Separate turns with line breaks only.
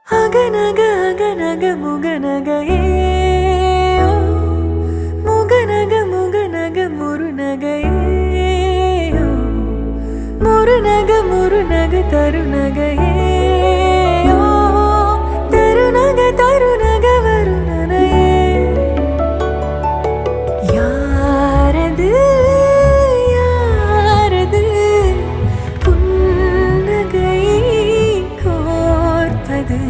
அகநக அகநக முகநகையே முகநக முகநக முருநகையே முருநக முருநக தருநகையே தருநக தருநக வருணனையே யாரது யாரது புன்னகை கோர்த்தது